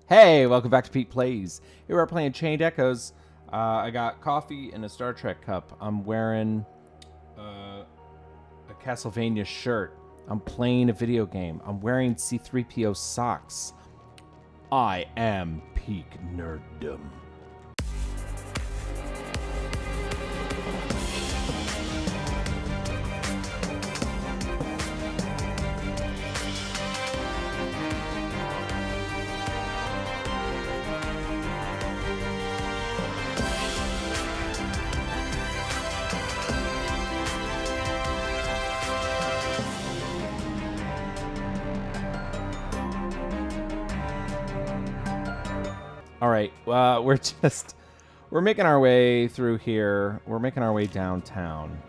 Hey, welcome back to Pete Plays. Here we're playing Chained Echoes. I got coffee and a Star Trek cup. I'm wearing a Castlevania shirt. I'm playing a video game. I'm wearing C-3PO socks. I am peak nerddom. All right, we're making our way through here. We're making our way downtown.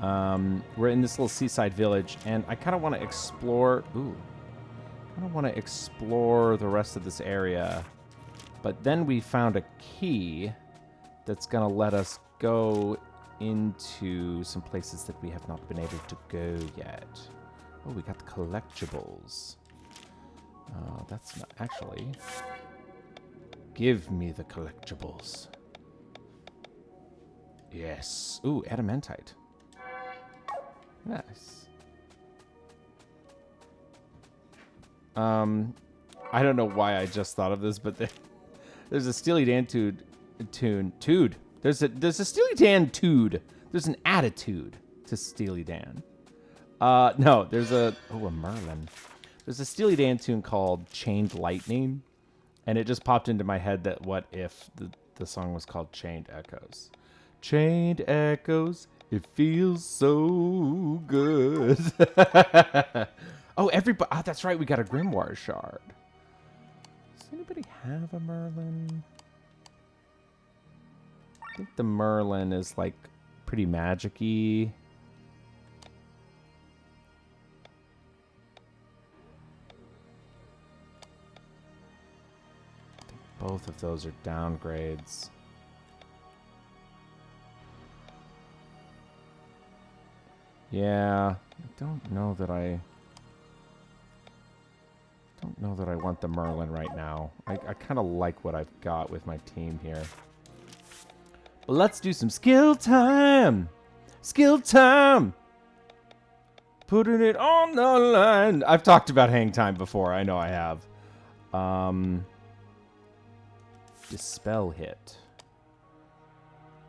We're in this little seaside village, and I kind of want to explore. The rest of this area. But then we found a key that's gonna let us go into some places that we have not been able to go yet. Oh, we got the collectibles. That's not actually. Give me the collectibles. Yes. Ooh, adamantite. Nice. I don't know why I just thought of this, but there's a Steely Dan tude. There's a Steely Dan tude. There's an attitude to Steely Dan. No, there's a Merlin. There's a Steely Dan tune called Chained Lightning. And it just popped into my head that what if the song was called Chained Echoes? Chained Echoes, it feels so good. Oh, everybody. Oh, that's right. We got a Grimoire shard. Does anybody have a Merlin? I think the Merlin is like pretty magic-y. Both of those are downgrades. Yeah, I don't know that I want the Merlin right now. I kind of like what I've got with my team here. But let's do some skill time. Skill time. Putting it on the line. I've talked about hang time before. I know I have. Dispel hit.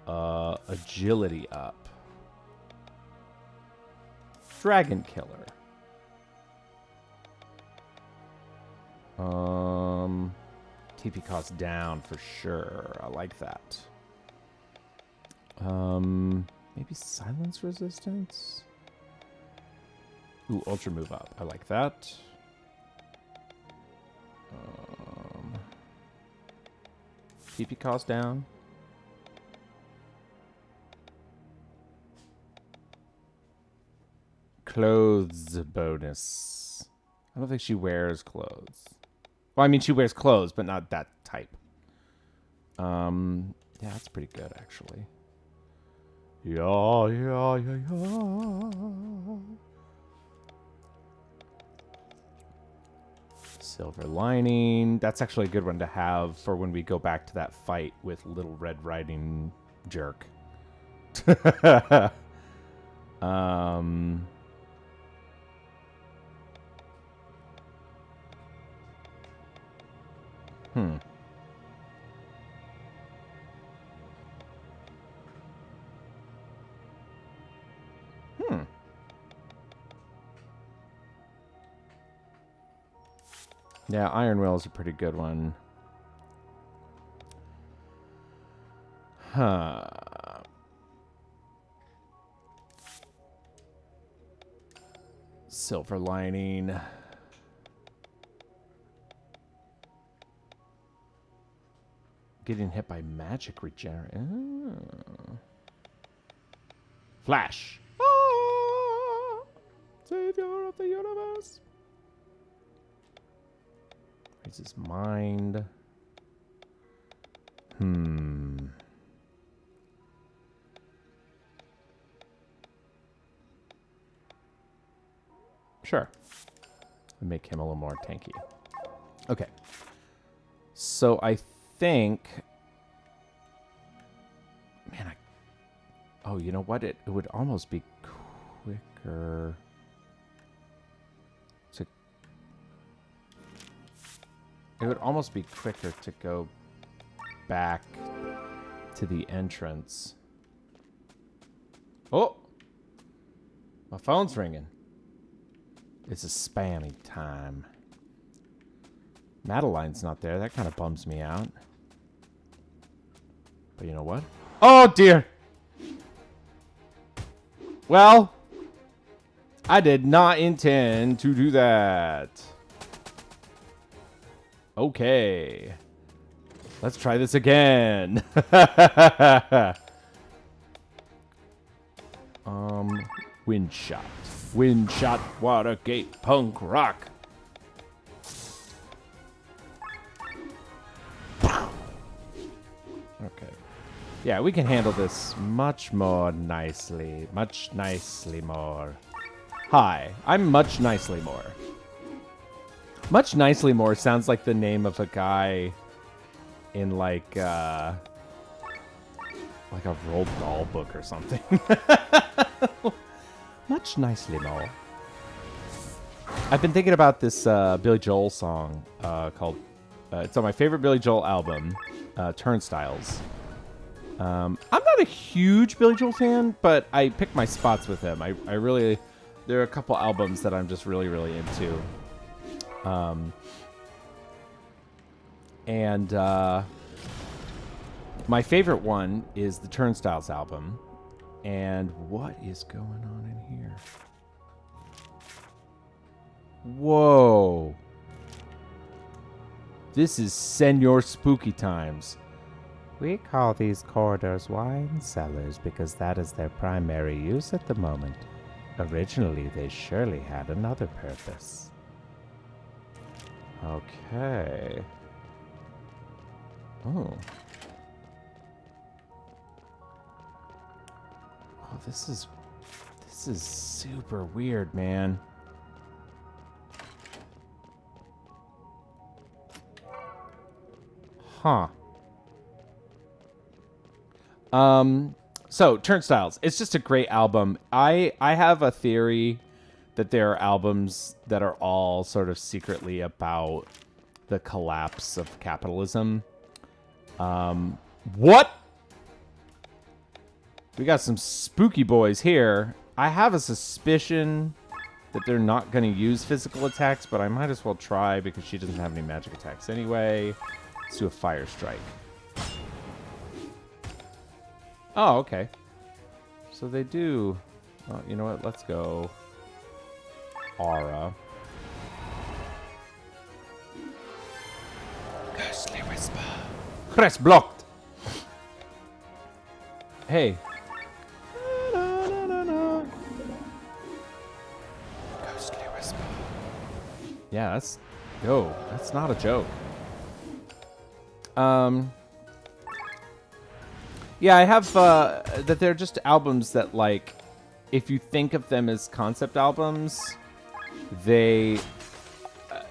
Agility up. Dragon killer. TP cost down for sure. I like that. Maybe silence resistance? Ooh, ultra move up. I like that. TP cost down. Clothes bonus. I don't think she wears clothes. Well, I mean, she wears clothes, but not that type. Yeah, that's pretty good, actually. Yeah. Silver lining. That's actually a good one to have for when we go back to that fight with Little Red Riding Jerk. Yeah, Iron Will is a pretty good one. Huh. Silver lining. Getting hit by magic regenerate. Oh. Flash. Ah! Savior of the universe. Raise his mind. Sure. Make him a little more tanky. Okay. So I think, man, oh, you know what? It would almost be quicker to. It would almost be quicker to go back to the entrance. Oh, my phone's ringing. It's a spammy time. Madeline's not there. That kind of bums me out. But you know what? Oh, dear. Well, I did not intend to do that. Okay. Let's try this again. Wind shot. Wind shot, Watergate, punk rock. Okay. Yeah, we can handle this much more nicely. Much nicely more. Hi, I'm Much Nicely More. Much Nicely More sounds like the name of a guy in like a Roald Dahl book or something. Much Nicely More. I've been thinking about this Billy Joel song called, it's on my favorite Billy Joel album, Turnstiles. I'm not a huge Billy Joel fan, but I pick my spots with him. I really, there are a couple albums that I'm just really, really into. My favorite one is the Turnstiles album. And what is going on in here? Whoa. This is Senor Spooky Times. We call these corridors wine cellars because that is their primary use at the moment. Originally, they surely had another purpose. Okay. Oh. Oh, this is super weird, man. Huh. So Turnstiles, it's just a great album. I have a theory that there are albums that are all sort of secretly about the collapse of capitalism. What? We got some spooky boys here. I have a suspicion that they're not going to use physical attacks, but I might as well try because she doesn't have any magic attacks anyway. Let's do a fire strike. Oh, okay. So they do. Oh, you know what? Let's go Aura. Ghostly Whisper. Press blocked. Hey. Ghostly Whisper. Yeah, that's... Yo, that's not a joke. Yeah, I have that they're just albums that, like, if you think of them as concept albums, they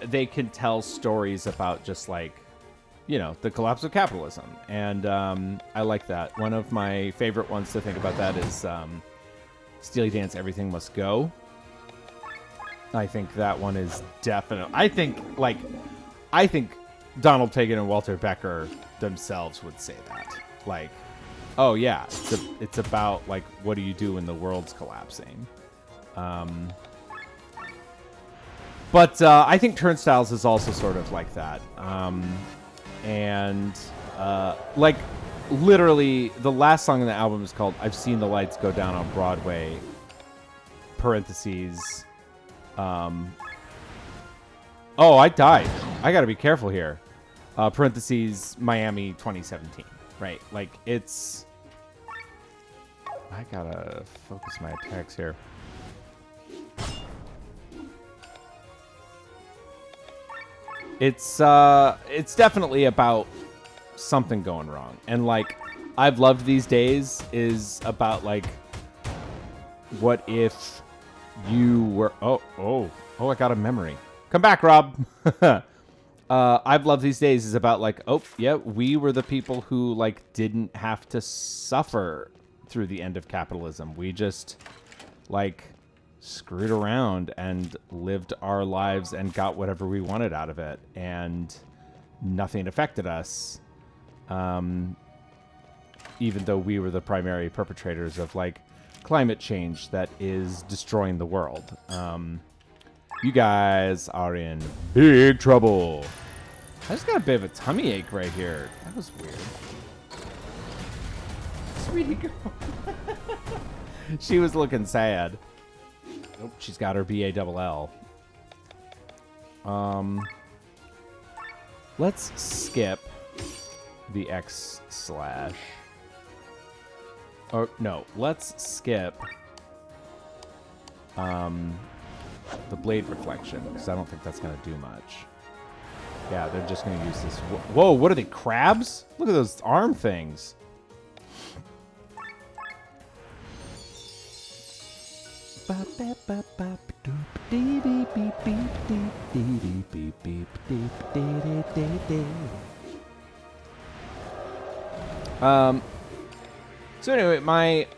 can tell stories about just, like, you know, the collapse of capitalism. And I like that. One of my favorite ones to think about that is Steely Dan's Everything Must Go. I think that one is definite. I think Donald Fagen and Walter Becker themselves would say that. Like, oh yeah, it's about, like, what do you do when the world's collapsing? But I think Turnstiles is also sort of like that. Like, literally, the last song in the album is called I've Seen the Lights Go Down on Broadway, parentheses. Oh, I died. I gotta be careful here. Parentheses, Miami 2017. Right, like, it's... I gotta focus my attacks here. It's definitely about something going wrong. And, like, I've Loved These Days is about, like, what if you were... Oh, I got a memory. Come back, Rob. I've Loved These Days is about like, oh, yeah, we were the people who like didn't have to suffer through the end of capitalism. We just like screwed around and lived our lives and got whatever we wanted out of it. And nothing affected us. Even though we were the primary perpetrators of like climate change that is destroying the world. You guys are in big trouble. I just got a bit of a tummy ache right here. That was weird. Sweetie girl. She was looking sad. Oh, she's got her BALL. Let's skip the /. Or no, let's skip the blade reflection, because I don't think that's going to do much. Yeah, they're just going to use this. Whoa, what are they, crabs? Look at those arm things. So anyway,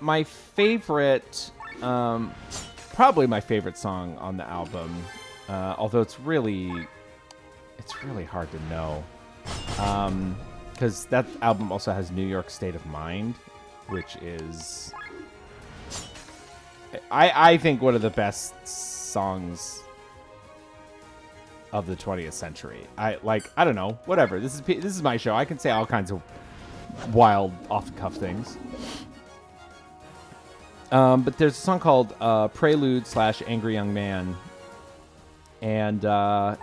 my favorite, probably my favorite song on the album, although it's really hard to know, because that album also has New York State of Mind, which is, I think, one of the best songs of the 20th century. I don't know, whatever. This is my show. I can say all kinds of wild, off-the-cuff things. But there's a song called Prelude / Angry Young Man. And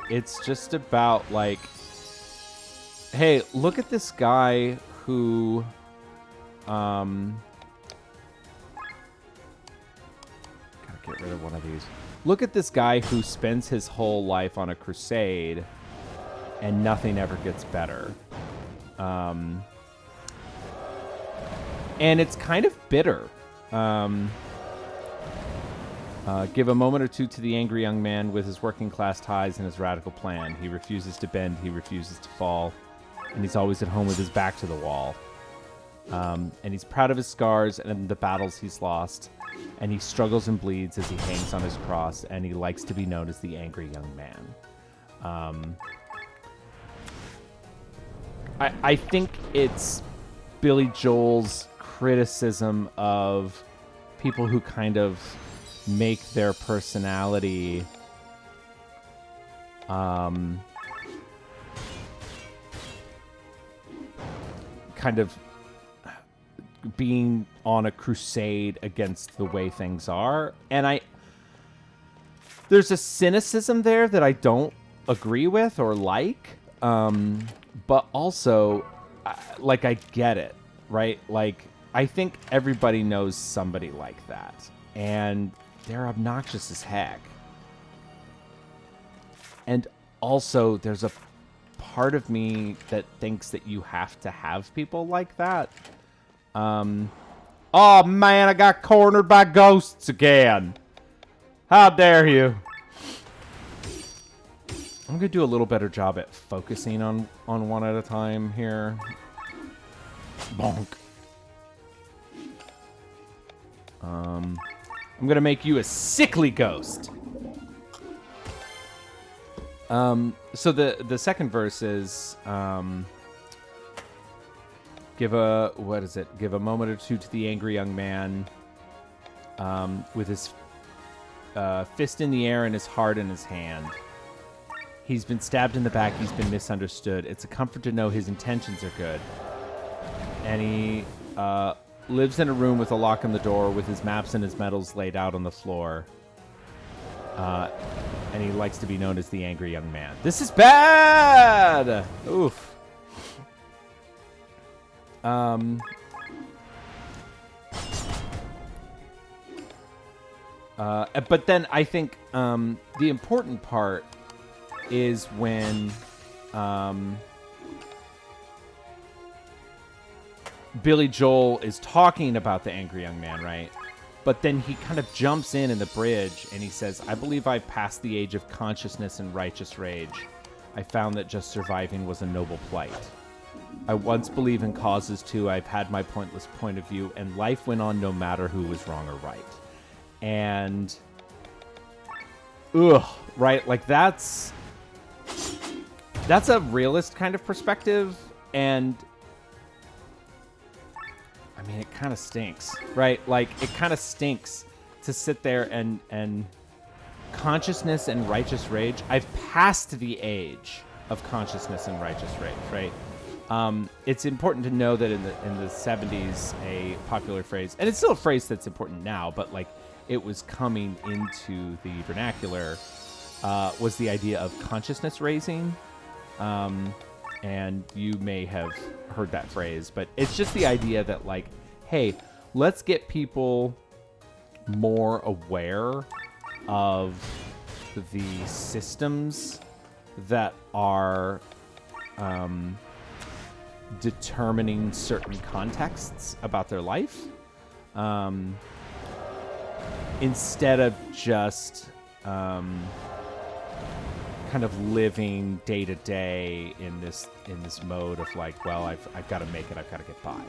it's just about, like, hey, look at this guy who... gotta get rid of one of these. Look at this guy who spends his whole life on a crusade and nothing ever gets better. And it's kind of bitter. Give a moment or two to the angry young man with his working class ties and his radical plan. He refuses to bend, he refuses to fall, and he's always at home with his back to the wall. And he's proud of his scars and the battles he's lost, and he struggles and bleeds as he hangs on his cross, and he likes to be known as the angry young man. I think it's Billy Joel's criticism of people who kind of make their personality kind of being on a crusade against the way things are. And there's a cynicism there that I don't agree with or like, but also like I get it, right? Like I think everybody knows somebody like that, and they're obnoxious as heck. And also, there's a part of me that thinks that you have to have people like that. Oh man, I got cornered by ghosts again. How dare you? I'm gonna do a little better job at focusing on one at a time here. Bonk. I'm gonna make you a sickly ghost. So the second verse is give a moment or two to the angry young man with his fist in the air and his heart in his hand. He's been stabbed in the back, he's been misunderstood. It's a comfort to know his intentions are good. And he lives in a room with a lock on the door with his maps and his medals laid out on the floor. And he likes to be known as the angry young man. This is bad! Oof. But then I think the important part is when Billy Joel is talking about the angry young man, right? But then he kind of jumps in the bridge and he says, I believe I've passed the age of consciousness and righteous rage. I found that just surviving was a noble plight. I once believed in causes too. I've had my pointless point of view, and life went on no matter who was wrong or right. And, right? Like that's a realist kind of perspective, and I mean, it kind of stinks, right? Like it kind of stinks to sit there and consciousness and righteous rage. I've passed the age of consciousness and righteous rage, right? It's important to know that in the 70s, a popular phrase, and it's still a phrase that's important now, but like it was coming into the vernacular, was the idea of consciousness raising. And you may have heard that phrase, but it's just the idea that like, hey, let's get people more aware of the systems that are determining certain contexts about their life, instead of just kind of living day to day in this mode of like, well, I've got to make it, I've got to get by,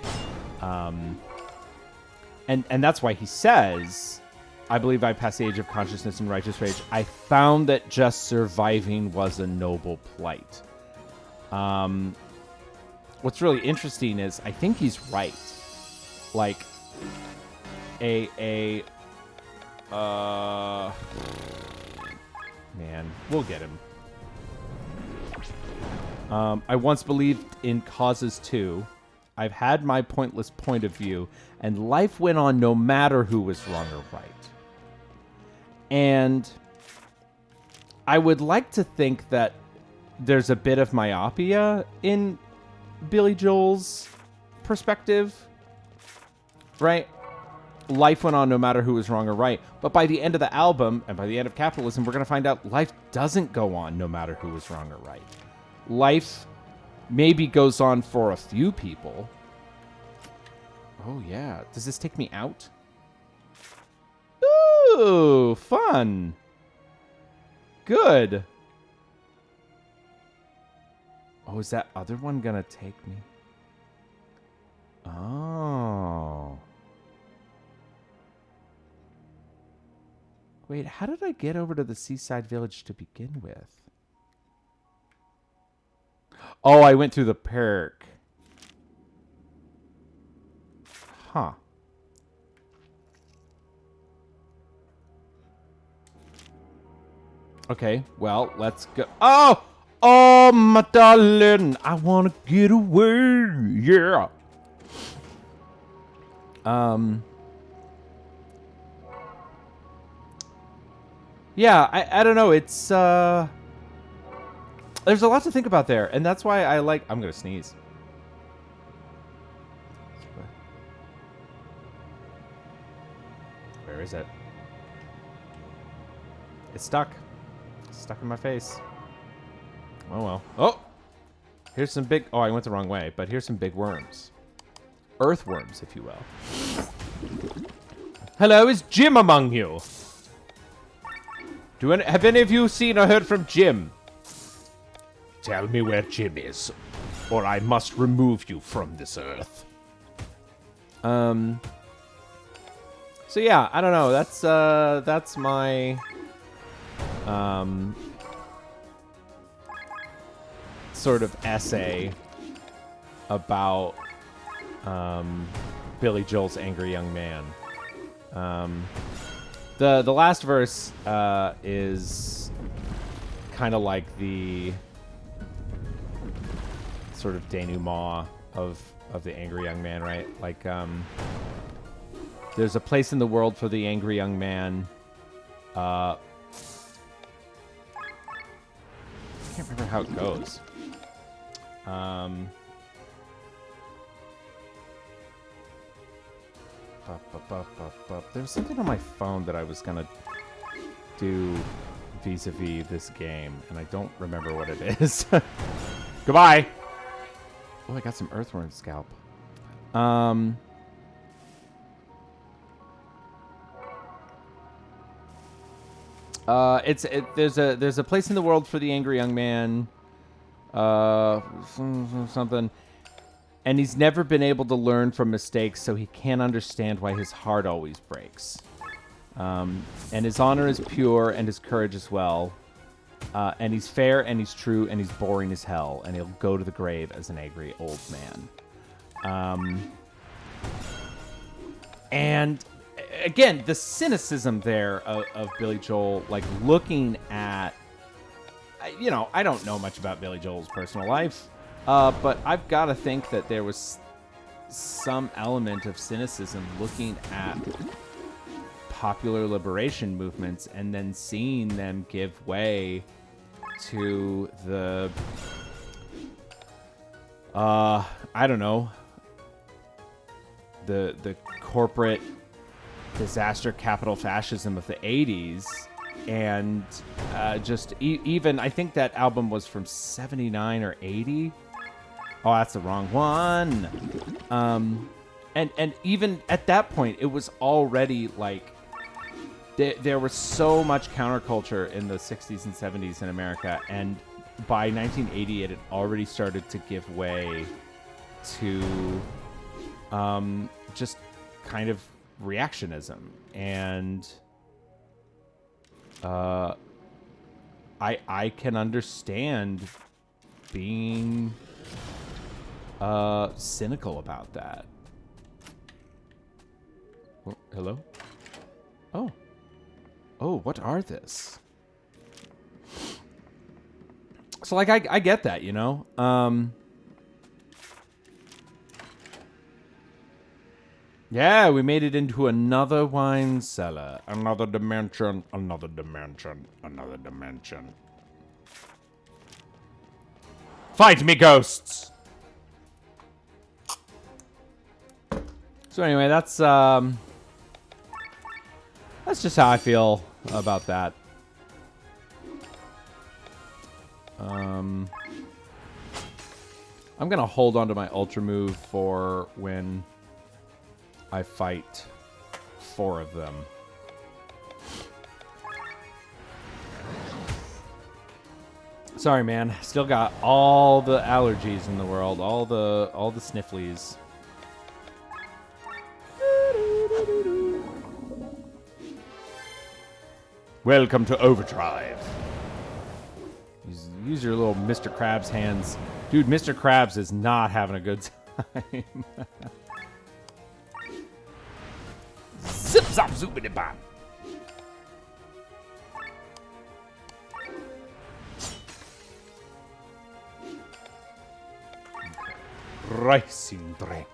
and that's why he says, I believe I passed the age of consciousness and righteous rage. I found that just surviving was a noble plight. What's really interesting is I think he's right. Like man, we'll get him. I once believed in causes too. I've had my pointless point of view, and life went on no matter who was wrong or right. And I would like to think that there's a bit of myopia in Billy Joel's perspective, right? Life went on no matter who was wrong or right. But by the end of the album, and by the end of Capitalism, we're going to find out life doesn't go on no matter who was wrong or right. Life maybe goes on for a few people. Oh, yeah. Does this take me out? Ooh, fun. Good. Oh, is that other one going to take me? Oh. Wait, how did I get over to the seaside village to begin with? Oh, I went through the perk. Huh. Okay, well, let's go. Oh! Oh, my darling, I want to get away. Yeah. Yeah, I don't know. It's, there's a lot to think about there, and that's why I like... I'm going to sneeze. Where is it? It's stuck. It's stuck in my face. Oh, well. Oh! Here's some big... Oh, I went the wrong way, but here's some big worms. Earthworms, if you will. Hello, is Jim among you? Have any of you seen or heard from Jim? Tell me where Jim is, or I must remove you from this earth. So yeah, I don't know. That's my sort of essay about Billy Joel's Angry Young Man. The last verse is kind of like the sort of denouement of the Angry Young Man, right? Like, there's a place in the world for the angry young man. I can't remember how it goes. There was something on my phone that I was gonna do vis-a-vis this game, and I don't remember what it is. Goodbye. Oh, I got some earthworm scalp. There's a place in the world for the angry young man. something. And he's never been able to learn from mistakes, so he can't understand why his heart always breaks. And his honor is pure, and his courage as well. And he's fair, and he's true, and he's boring as hell, and he'll go to the grave as an angry old man. And again, the cynicism there of Billy Joel, like looking at, you know, I don't know much about Billy Joel's personal life, but I've got to think that there was some element of cynicism looking at popular liberation movements and then seeing them give way to the, I don't know, the corporate disaster capital fascism of the 80s. And just even, I think that album was from 79 or 80. Oh, that's the wrong one. And even at that point, it was already like, there was so much counterculture in the 60s and 70s in America. And by 1980, it had already started to give way to just kind of reactionism. And I can understand being cynical about that. Oh, hello? Oh, what are this? So, like, I get that, you know? Yeah, we made it into another wine cellar. Another dimension, another dimension, another dimension. Fight me, ghosts! So anyway, that's just how I feel about that. I'm gonna hold on to my ultra move for when I fight 4 of them. Sorry, man. Still got all the allergies in the world, all the snifflies. Welcome to Overdrive. Use your little Mr. Krabs hands. Dude, Mr. Krabs is not having a good time. Zip zop zoopity bop. Racing Drake.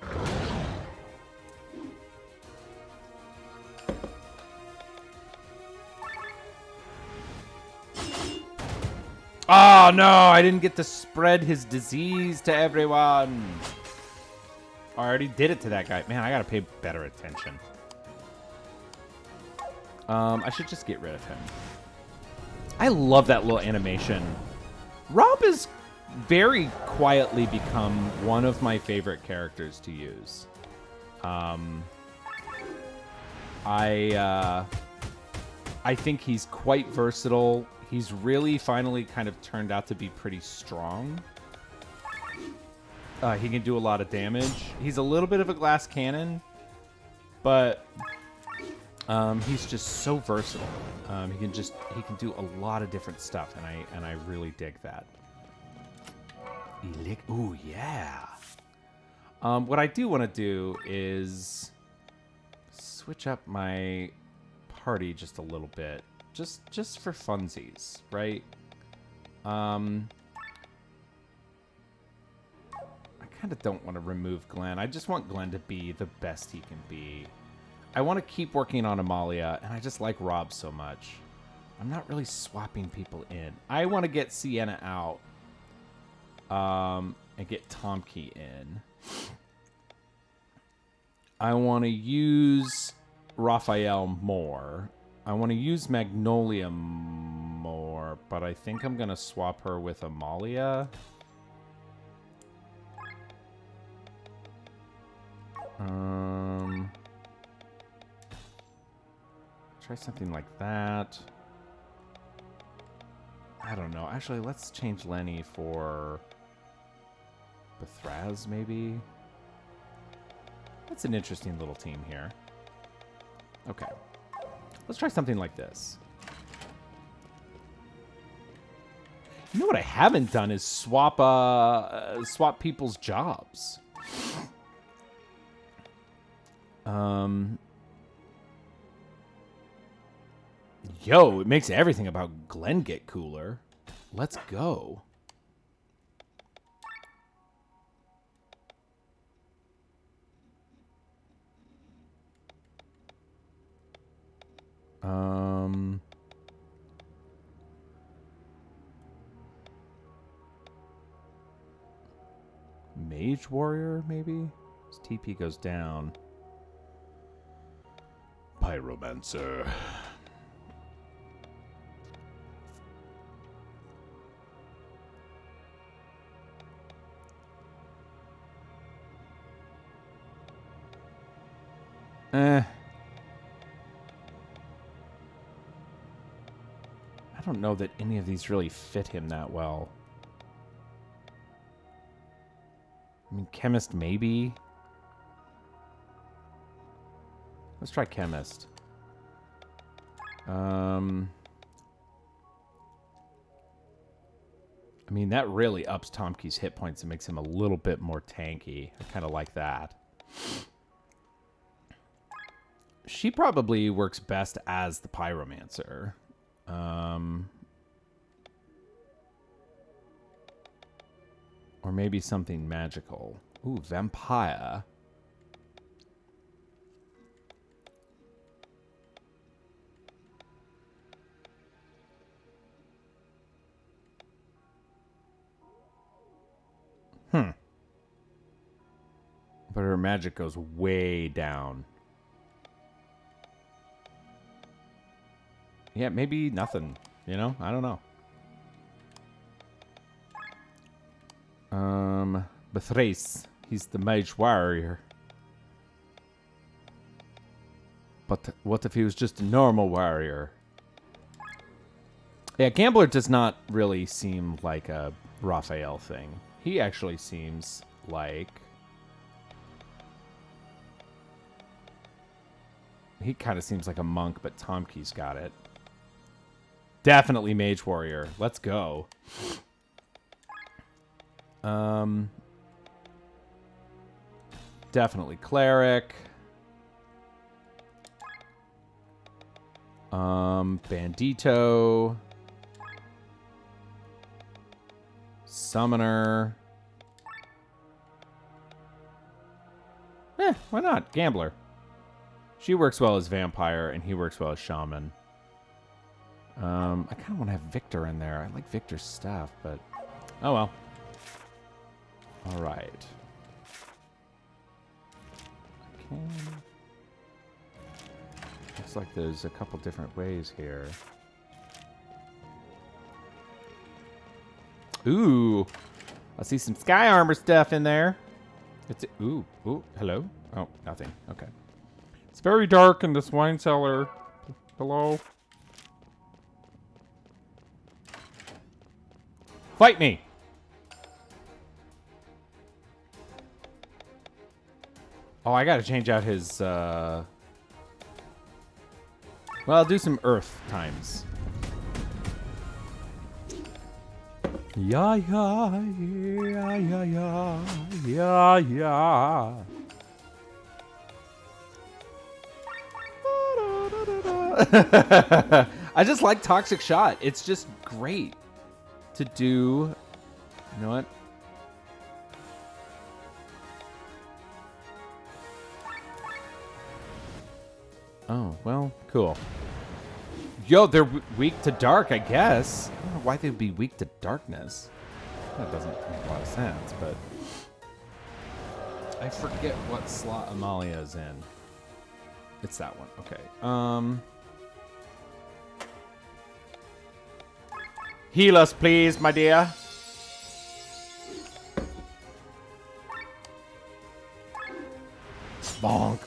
Oh no, I didn't get to spread his disease to everyone. I already did it to that guy. Man, I gotta pay better attention. I should just get rid of him. I love that little animation. Rob has very quietly become one of my favorite characters to use. I think he's quite versatile. He's really finally kind of turned out to be pretty strong. He can do a lot of damage. He's a little bit of a glass cannon, but he's just so versatile. He can do a lot of different stuff, and I really dig that. Ooh, yeah. What I do want to do is switch up my party just a little bit, just for funsies, right? I kind of don't want to remove Glenn. I just want Glenn to be the best he can be. I want to keep working on Amalia, and I just like Rob so much. I'm not really swapping people in. I want to get Sienna out, and get Tomke in. I want to use Raphael more. I want to use Magnolia more, but I think I'm going to swap her with Amalia. Try something like that. I don't know. Actually, let's change Lenny for Bethraz, maybe. That's an interesting little team here. Okay. Let's try something like this. You know what I haven't done is swap people's jobs. Yo, it makes everything about Glenn get cooler. Let's go. Mage Warrior, maybe? His TP goes down. Pyromancer. I don't know that any of these really fit him that well. I mean, Chemist, maybe. Let's try Chemist. I mean, that really ups Tomke's hit points and makes him a little bit more tanky. I kind of like that. She probably works best as the Pyromancer. Or maybe something magical. Ooh, Vampire. But her magic goes way down. Yeah, maybe nothing. You know? I don't know. Bethrace. He's the mage warrior. But what if he was just a normal warrior? Yeah, Gambler does not really seem like a Raphael thing. He actually seems like... He kind of seems like a monk, but Tomke's got it. Definitely Mage Warrior. Let's go. Definitely Cleric. Bandito. Summoner. Why not? Gambler. She works well as Vampire, and he works well as Shaman. I kind of want to have Victor in there. I like Victor's stuff, but... Oh, well. All right. Okay. Looks like there's a couple different ways here. Ooh. I see some Sky Armor stuff in there. It's... Ooh. Ooh. Hello? Oh, nothing. Okay. It's very dark in this wine cellar. Hello? Fight me! Oh, I gotta change out his, Well, I'll do some Earth times. Yeah, yeah, yeah, yeah, yeah, yeah, yeah. I just like Toxic Shot. It's just great to do. You know what? Oh, well, cool. Yo, they're weak to dark, I guess. I don't know why they'd be weak to darkness. That doesn't make a lot of sense, but... I forget what slot Amalia is in. It's that one. Okay. Heal us, please, my dear. Bonk.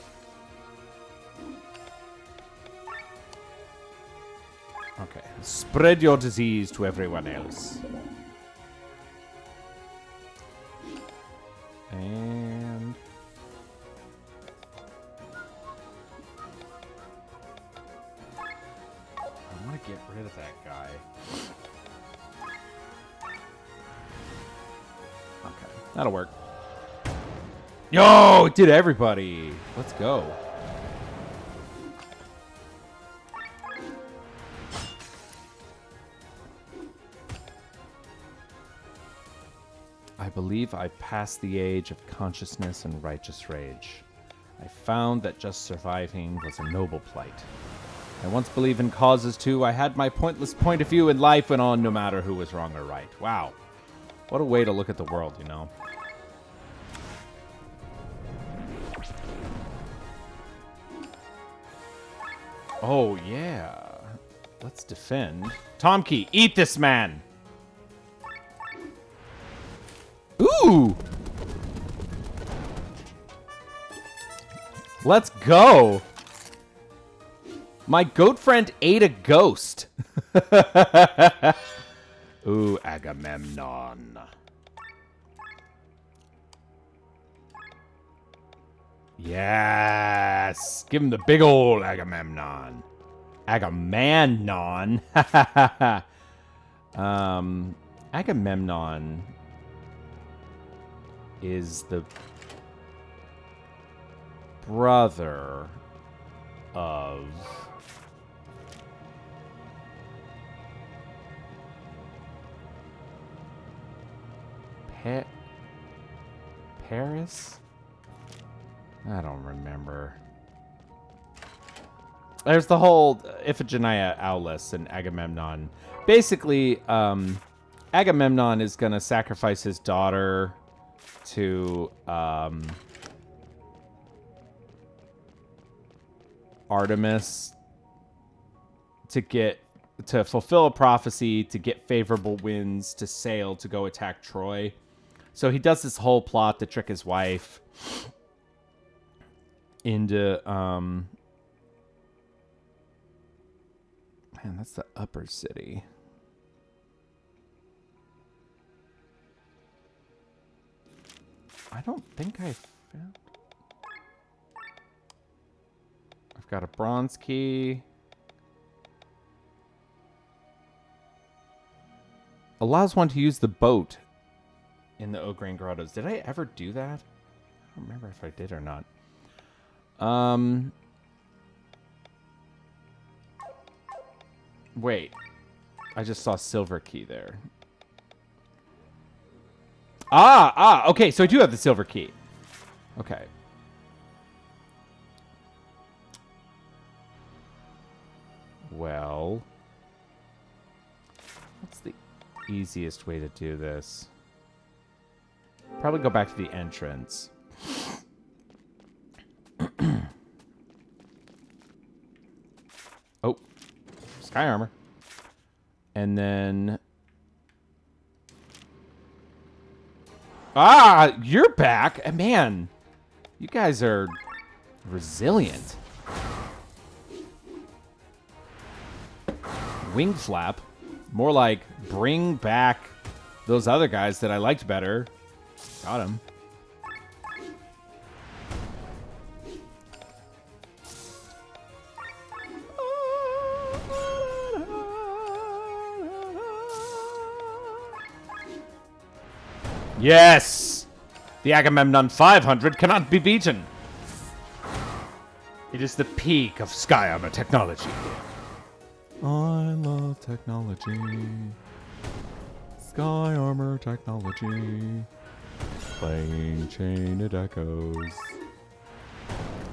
Okay, Spread your disease to everyone else. And I want to get rid of that guy. Okay, that'll work. Yo, it did everybody. Let's go. I believe I passed the age of consciousness and righteous rage. I found that just surviving was a noble plight. I once believed in causes too. I had my pointless point of view in life went on no matter who was wrong or right. Wow. What a way to look at the world, you know. Oh, yeah. Let's defend. Tomkey, eat this man! Ooh! Let's go! My goat friend ate a ghost. Ooh, Agamemnon. Yes! Give him the big old Agamemnon. Agamemnon. Agamemnon is the brother of Paris? I don't remember. There's the whole Iphigenia Aulis and Agamemnon. Basically, Agamemnon is going to sacrifice his daughter to Artemis to fulfill a prophecy, to get favorable winds, to sail, to go attack Troy. So he does this whole plot to trick his wife into man, that's the upper city. I don't think I found. I've got a bronze key. Allows one to use the boat in the O'Grain Grottos. Did I ever do that? I don't remember if I did or not. Wait. I just saw silver key there. Okay, so I do have the silver key. Okay. Well, what's the easiest way to do this? Probably go back to the entrance. Oh, sky armor. And then... Ah, you're back. Man, you guys are resilient. Wing flap. More like bring back those other guys that I liked better. Got him. Yes! The Agamemnon 500 cannot be beaten. It is the peak of sky armor technology. I love technology. Sky armor technology. Playing chain it echoes.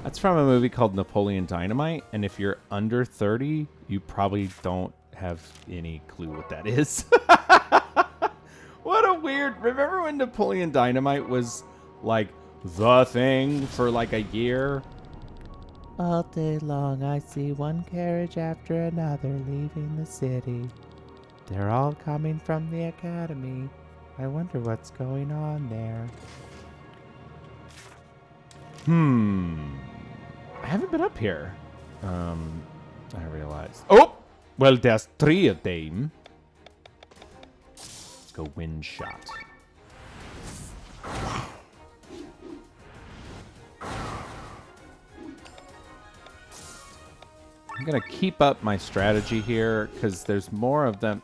That's from a movie called Napoleon Dynamite, and if you're under 30, you probably don't have any clue what that is. What a weird... Remember when Napoleon Dynamite was, like, the thing for, like, a year? All day long I see one carriage after another leaving the city. They're all coming from the academy. I wonder what's going on there. I haven't been up here. I realized. Oh! Well, there's 3 of them. Let's go wind shot. I'm going to keep up my strategy here because there's more of them.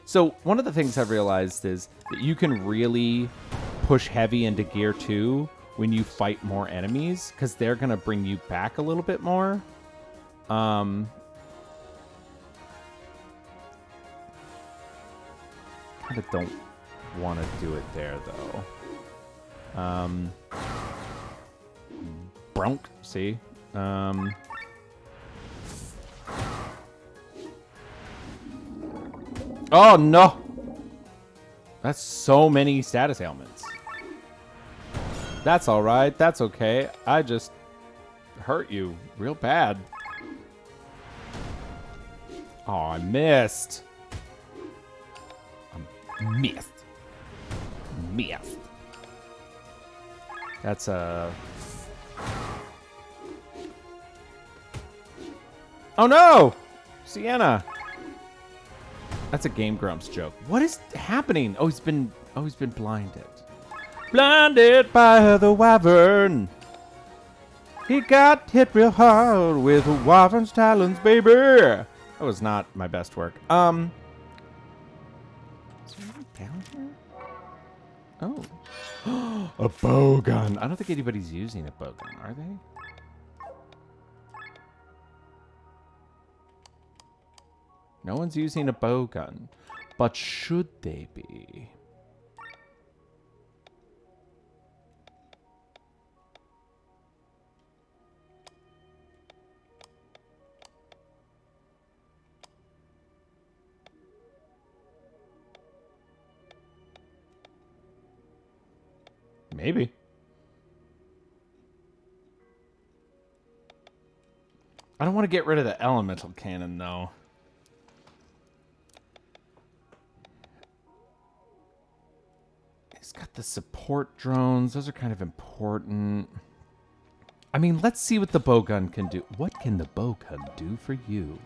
So one of the things I've realized is that you can really push heavy into gear 2 when you fight more enemies because they're going to bring you back a little bit more. Kind of don't want to do it there, though. Bronk, see? Oh, no! That's so many status ailments. That's alright. That's okay. I just hurt you real bad. Oh, I missed. Missed. That's a... Oh, no! Sienna! That's a Game Grumps joke. What is happening? Oh, he's been blinded. Blinded by the wyvern. He got hit real hard with a wyvern's talons, baby. That was not my best work. Is there anything down here? Oh. A bow gun. I don't think anybody's using a bow gun, are they? No one's using a bow gun. But should they be? Maybe. I don't want to get rid of the elemental cannon, though. He's got the support drones. Those are kind of important. I mean, let's see what the bowgun can do. What can the bowgun do for you?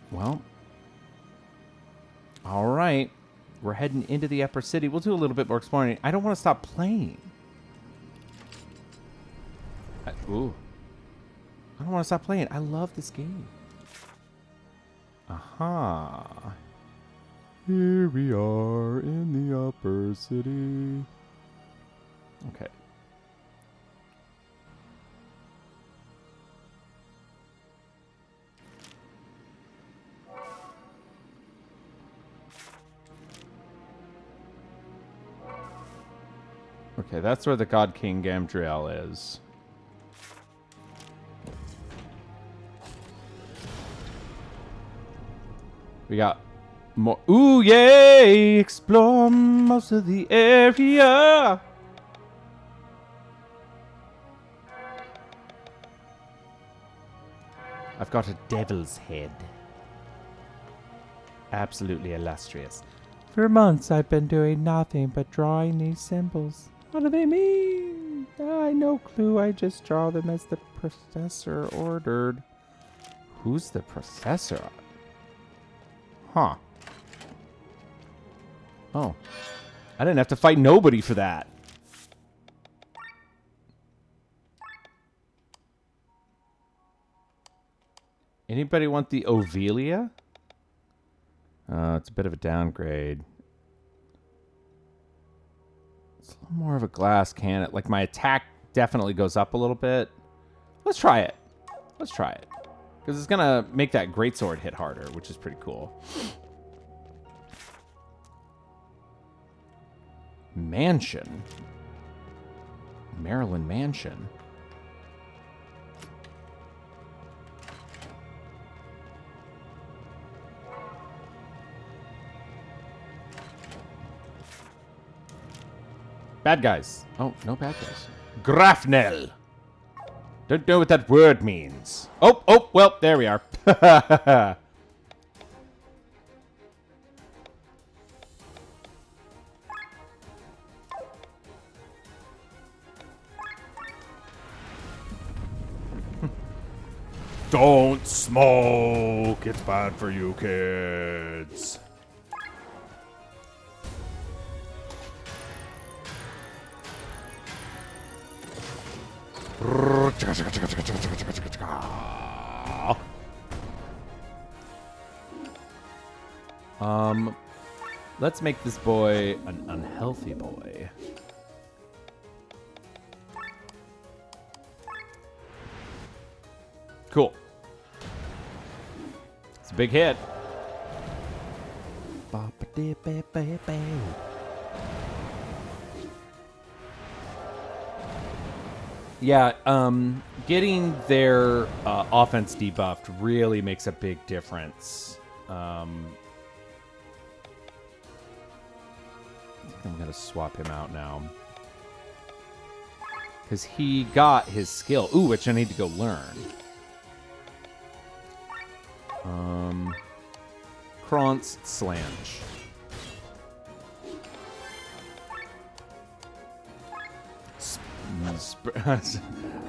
Well, all right. We're heading into the upper city. We'll do a little bit more exploring. I don't want to stop playing. Ooh. I don't want to stop playing. I love this game. Aha. Here we are in the upper city. Okay. Okay, that's where the God King Gamdriel is. We got more. Ooh, yay! Explore most of the area. I've got a devil's head. Absolutely illustrious. For months I've been doing nothing but drawing these symbols. What do they mean? No clue. I just draw them as the professor ordered. Who's the professor? Huh. Oh. I didn't have to fight nobody for that. Anybody want the Ovelia? It's a bit of a downgrade. It's a little more of a glass cannon. Like, my attack definitely goes up a little bit. Let's try it. Let's try it. Because it's going to make that greatsword hit harder, which is pretty cool. Mansion. Maryland Mansion. Bad guys. Oh, no bad guys. Grafnel. Don't know what that word means. Oh, well, there we are. Don't smoke. It's bad for you kids. Let's make this boy an unhealthy boy. Cool. It's a big hit. Yeah, getting their offense debuffed really makes a big difference. I think I'm going to swap him out now. Because he got his skill. Ooh, which I need to go learn. Krantz Slange. I was going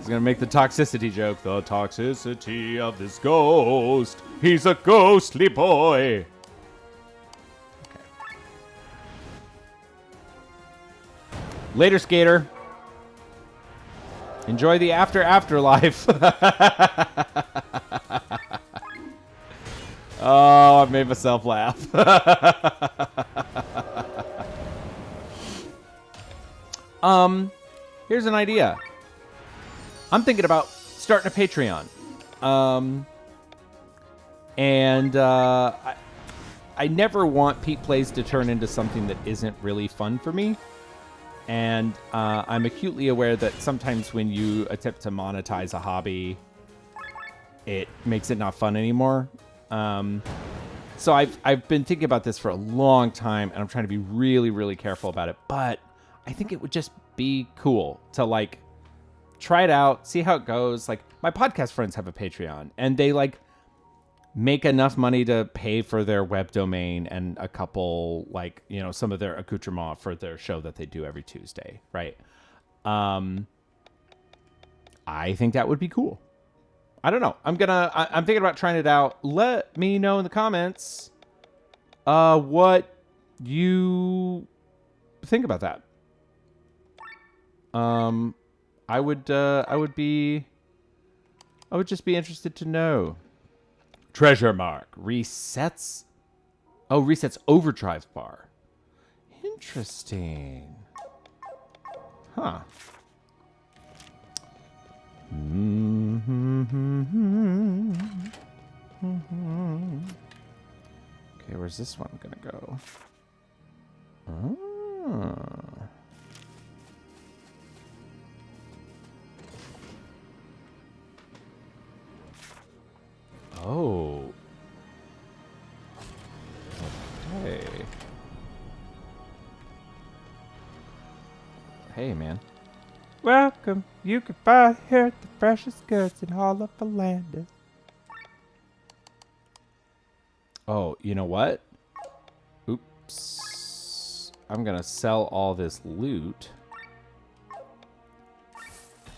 to make the toxicity joke. The toxicity of this ghost. He's a ghostly boy. Okay. Later, skater. Enjoy the afterlife. Oh, I made myself laugh. Here's an idea. I'm thinking about starting a Patreon. I never want Pete Plays to turn into something that isn't really fun for me. And I'm acutely aware that sometimes when you attempt to monetize a hobby, it makes it not fun anymore. So I've been thinking about this for a long time, and I'm trying to be really, really careful about it. But I think it would just be cool to, like, try it out, see how it goes. Like, my podcast friends have a Patreon, and they, like, make enough money to pay for their web domain and a couple, like, you know, some of their accoutrement for their show that they do every Tuesday, right? I think that would be cool. I don't know. I'm thinking about trying it out. Let me know in the comments what you think about that. I would just be interested to know. Treasure mark resets. Oh, resets overdrive bar. Interesting. Huh. Okay, where's this one gonna go? Oh. Okay. Hey, man. Welcome. You can find here the freshest goods in all of Philandus. Oh, you know what? Oops. I'm gonna sell all this loot.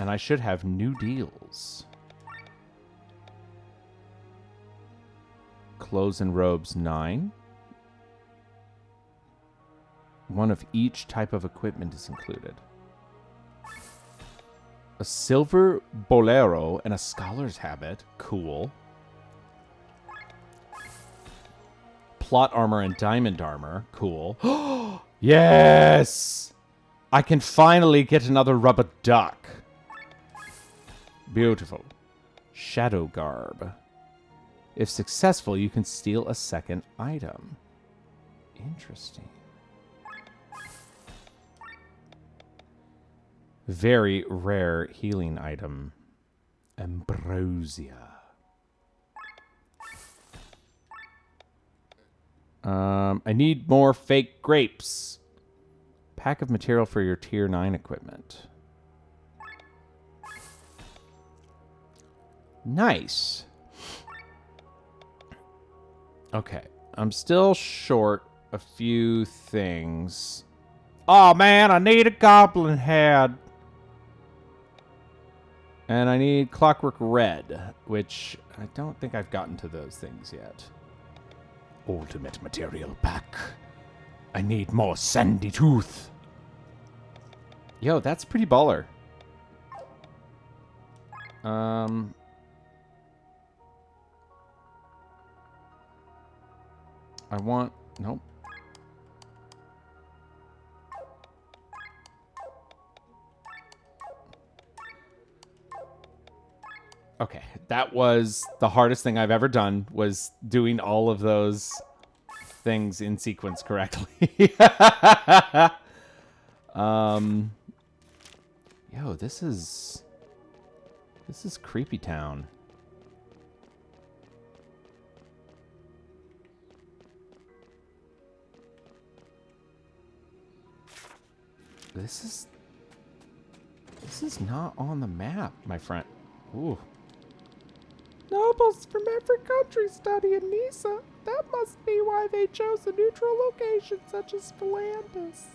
And I should have new deals. Clothes and robes 9. One of each type of equipment is included. A silver bolero and a scholar's habit. Cool. Plot armor and diamond armor. Cool. Yes! I can finally get another rubber duck. Beautiful. Shadow garb. If successful, you can steal a second item. Interesting. Very rare healing item. Ambrosia. I need more fake grapes. Pack of material for your tier 9 equipment. Nice. Okay. I'm still short a few things. Oh, man, I need a goblin head. And I need Clockwork Red, which I don't think I've gotten to those things yet. Ultimate material pack. I need more sandy tooth. Yo, that's pretty baller. I want... Nope. Okay, that was the hardest thing I've ever done, was doing all of those things in sequence correctly. Yo, this is Creepy Town. This is not on the map, my friend. Ooh. Nobles from every country study in Nisa. That must be why they chose a neutral location such as Philandus.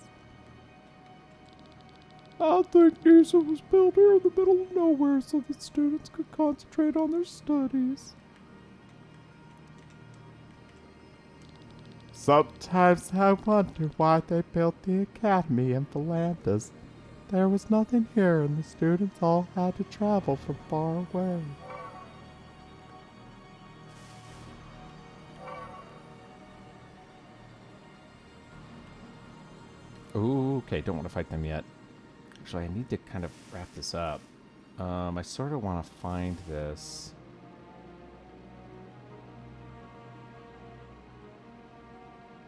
I think Nisa was built here in the middle of nowhere so that students could concentrate on their studies. Sometimes I wonder why they built the academy in Philandus. There was nothing here and the students all had to travel from far away. Ooh, okay, don't want to fight them yet. Actually, I need to kind of wrap this up. I sort of want to find this.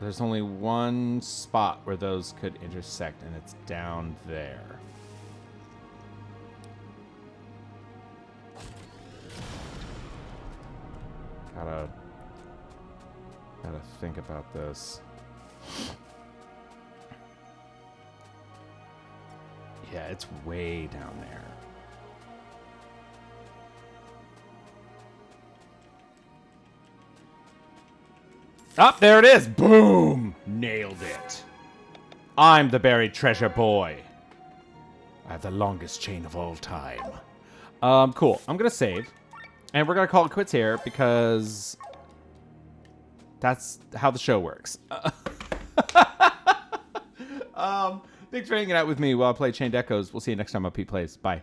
There's only one spot where those could intersect, and it's down there. Gotta think about this. Yeah, it's way down there. Oh, there it is. Boom! Nailed it. I'm the buried treasure boy. I have the longest chain of all time. Cool. I'm going to save. And we're going to call it quits here because that's how the show works. Thanks for hanging out with me while I play Chained Echoes. We'll see you next time on PETEPLAYS. Bye.